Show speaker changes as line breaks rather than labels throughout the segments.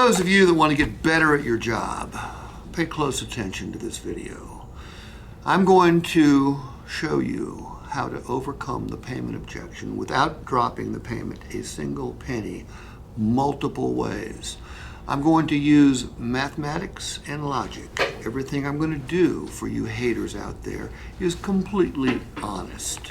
those of you that want to get better at your job, pay close attention to this video. I'm going to show you how to overcome the payment objection without dropping the payment a single penny, multiple ways. I'm going to use mathematics and logic. Everything I'm going to do for you haters out there is completely honest.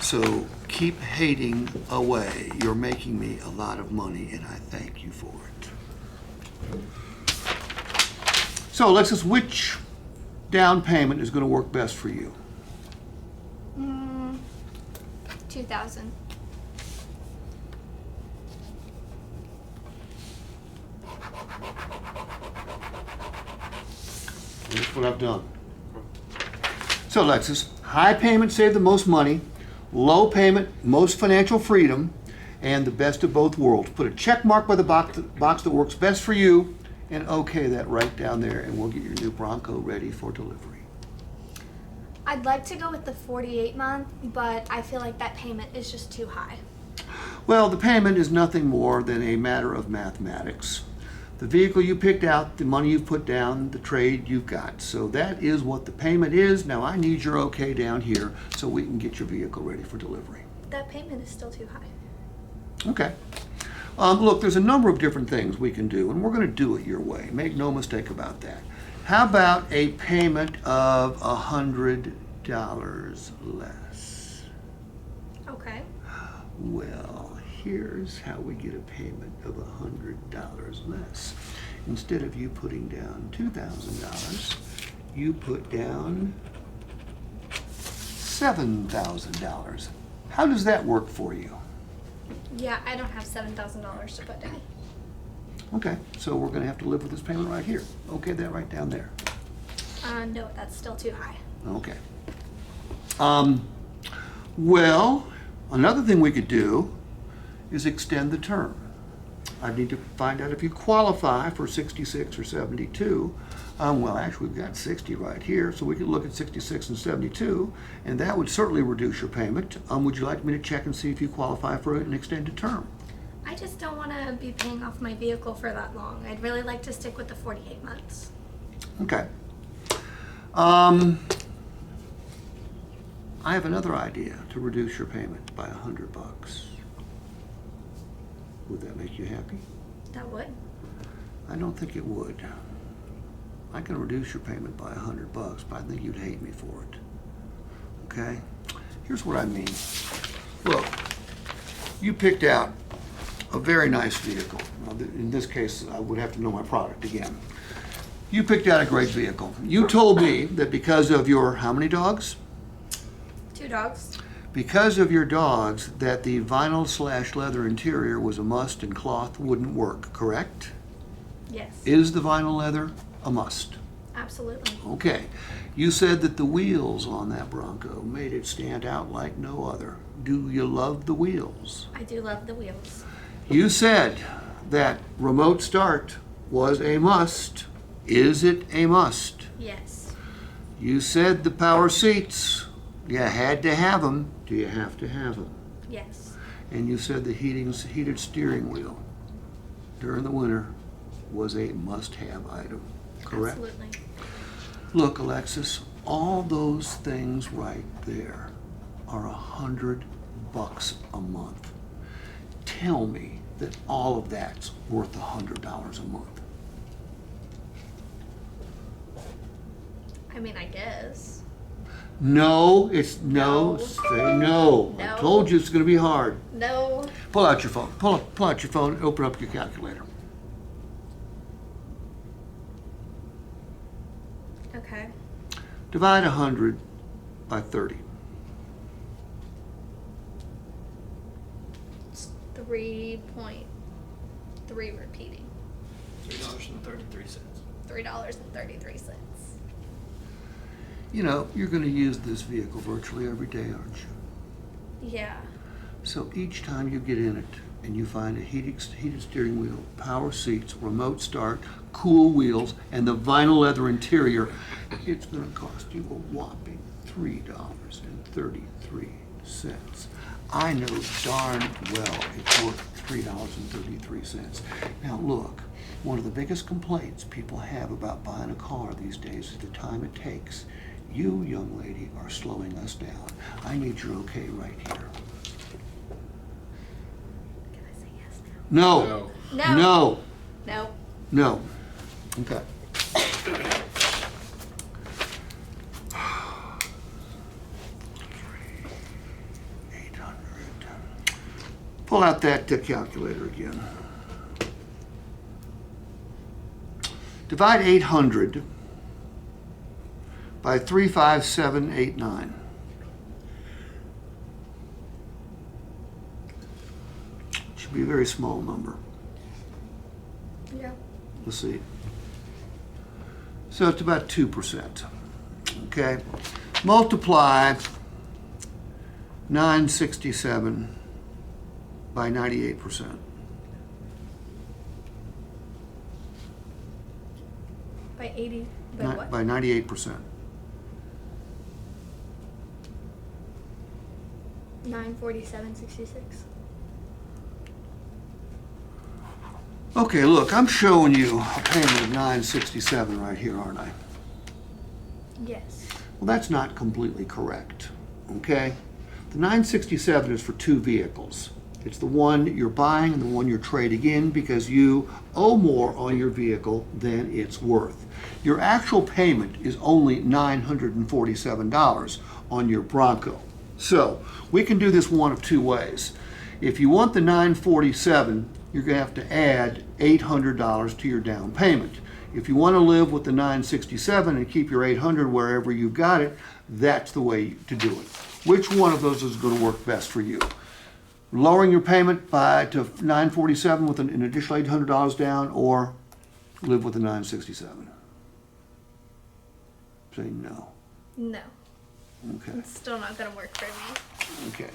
So keep hating away. You're making me a lot of money, and I thank you for it. So, Alexis, which down payment is going to work best for you?
2,000.
That's what I've done. So, Alexis, high payment save the most money, low payment most financial freedom, and the best of both worlds. Put a check mark by the box that works best for you, and okay that right down there, and we'll get your new Bronco ready for delivery.
I'd like to go with the 48-month, but I feel like that payment is just too high.
Well, the payment is nothing more than a matter of mathematics. The vehicle you picked out, the money you put down, the trade you've got. So that is what the payment is. Now I need your okay down here so we can get your vehicle ready for delivery.
That payment is still too high.
Okay. Look, there's a number of different things we can do, and we're going to do it your way. Make no mistake about that. How about a payment of $100 less?
Okay.
Well, here's how we get a payment of $100 less. Instead of you putting down $2,000, you put down $7,000. How does that work for you?
Yeah, I don't have $7,000 to put down.
Okay, so we're going to have to live with this payment right here. Okay, that right down there.
No, that's still too high.
Okay. Well, another thing we could do is extend the term. I need to find out if you qualify for 66 or 72. Well, actually, we've got 60 right here, so we could look at 66 and 72, and that would certainly reduce your payment. Would you like me to check and see if you qualify for an extended term?
I just don't want to be paying off my vehicle for that long. I'd really like to stick with the 48 months.
Okay. I have another idea to reduce your payment by $100. Would that make you happy?
That would.
I don't think it would. I can reduce your payment by $100, but I think you'd hate me for it. Okay? Here's what I mean. Look, you picked out a very nice vehicle. Now, in this case, I would have to know my product again. You picked out a great vehicle. You told me that because of your, how many dogs?
2 dogs.
Because of your dogs, that the vinyl/leather interior was a must and cloth wouldn't work, correct?
Yes.
Is the vinyl leather a must?
Absolutely.
Okay. You said that the wheels on that Bronco made it stand out like no other. Do you love the wheels?
I do love the wheels.
You said that remote start was a must. Is it a must?
Yes.
You said the power seats, you had to have them. Do you have to have them?
Yes.
And you said the heated steering wheel during the winter was a must-have item, correct?
Absolutely.
Look, Alexis, all those things right there are $100 a month. Tell me that all of that's worth $100 a month.
I mean, I guess.
No, it's no.
No.
Say no. I
No.
told you it's going to be hard.
No.
Pull out your phone. Pull out your phone and open up your calculator.
Okay.
Divide 100 by 30.
It's 3.3 repeating.
$3.33.
$3.33.
You know, you're going to use this vehicle virtually every day, aren't you?
Yeah.
So each time you get in it and you find a heated steering wheel, power seats, remote start, cool wheels, and the vinyl leather interior, it's going to cost you a whopping $3.33. I know darn well it's worth $3.33. Now look, One of the biggest complaints people have about buying a car these days is the time it takes. You, young lady, are slowing us down. I need your okay right here.
Can I say yes
No.
now?
No.
No.
No. Okay. Pull out that calculator again. Divide 800 by 35789. Should be a very small number.
Yeah.
Let's see. So it's about 2%. Okay. Multiply 967 by 98%.
By 80. By what?
By 98%.
947.66.
Okay, look, I'm showing you a payment of $967 right here, aren't I?
Yes.
Well, that's not completely correct, okay? The $967 is for two vehicles. It's the one you're buying and the one you're trading in because you owe more on your vehicle than it's worth. Your actual payment is only $947 on your Bronco. So we can do this one of two ways. If you want the $947, you're going to have to add $800 to your down payment. If you want to live with the $967 and keep your $800 wherever you've got it, that's the way to do it. Which one of those is going to work best for you? Lowering your payment to $947 with an additional $800 down, or live with the $967? Say no.
No.
Okay.
It's still not going to work for me.
Okay.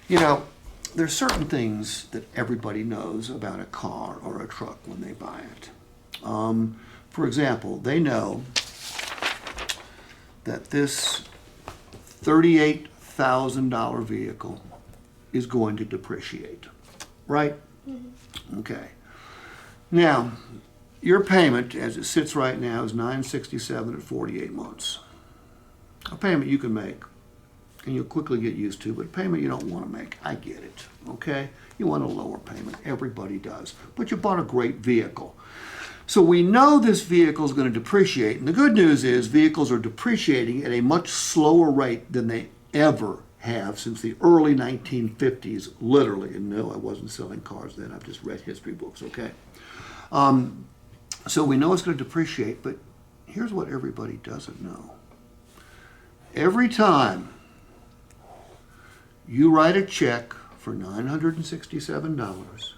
You know, there's certain things that everybody knows about a car or a truck when they buy it. For example, they know that this $38,000 vehicle is going to depreciate, right? Mm-hmm. Okay. Now, your payment, as it sits right now, is $967 at 48 months. A payment you can make, and you'll quickly get used to, but a payment you don't want to make. I get it, okay? You want a lower payment. Everybody does. But you bought a great vehicle. So we know this vehicle is going to depreciate, and the good news is vehicles are depreciating at a much slower rate than they ever have since the early 1950s, literally. And no, I wasn't selling cars then. I've just read history books, okay? So we know it's going to depreciate, but here's what everybody doesn't know. Every time you write a check for $967,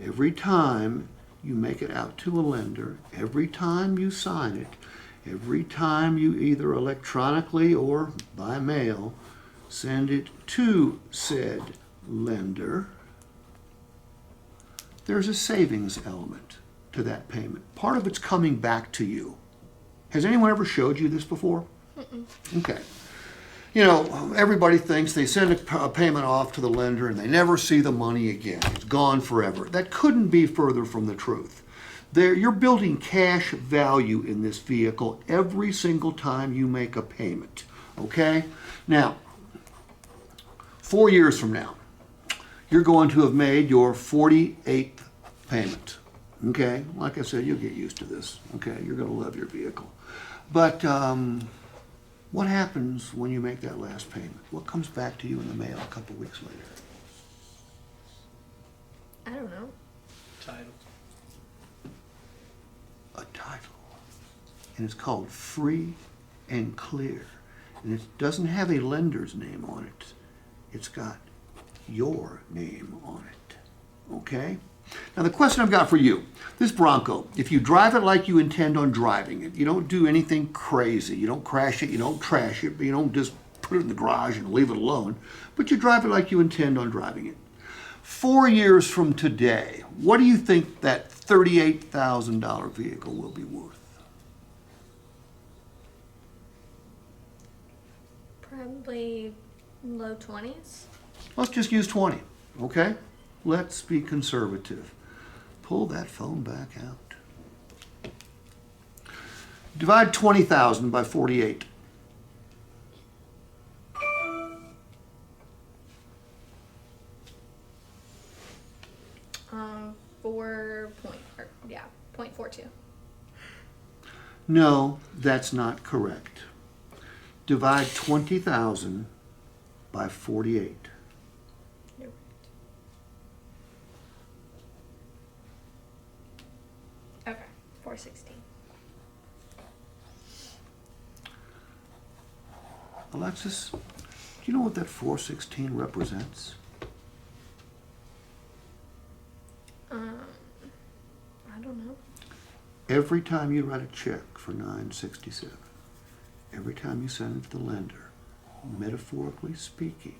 every time you make it out to a lender, every time you sign it, every time you either electronically or by mail send it to said lender, there's a savings element to that payment. Part of it's coming back to you. Has anyone ever showed you this before? Mm-mm. Okay. You know, everybody thinks they send a payment off to the lender and they never see the money again. It's gone forever. That couldn't be further from the truth. You're building cash value in this vehicle every single time you make a payment, okay? Now, 4 years from now, you're going to have made your 48th payment, okay? Like I said, you'll get used to this, okay? You're going to love your vehicle. But what happens when you make that last payment? What comes back to you in the mail a couple weeks later?
I don't know.
Title.
A title. And it's called Free and Clear. And it doesn't have a lender's name on it. It's got your name on it. Okay? Now the question I've got for you, this Bronco, if you drive it like you intend on driving it, you don't do anything crazy, you don't crash it, you don't trash it, but you don't just put it in the garage and leave it alone, but you drive it like you intend on driving it. 4 years from today, what do you think that $38,000 vehicle will be worth?
Probably low 20s.
Let's just use 20, okay? let's be conservative. Pull that phone back out. Divide 20,000 by 48.
Yeah, 0.42.
No, that's not correct. Divide 20,000 by 48.
You're right. Okay, 416.
Alexis, do you know what that 416 represents?
I don't know.
Every time you write a check for $967, every time you send it to the lender, metaphorically speaking,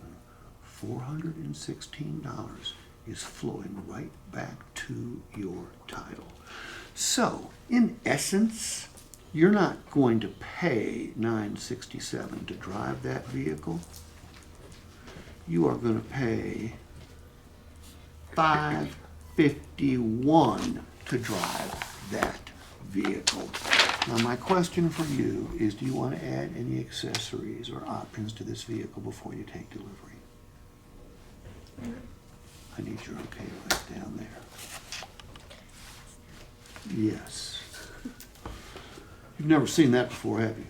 $416 is flowing right back to your title. So, in essence, you're not going to pay $967 to drive that vehicle. You are going to pay $551 to drive that vehicle. Now, my question for you is, do you want to add any accessories or options to this vehicle before you take delivery? I need your okay right down there. Yes. You've never seen that before, have you?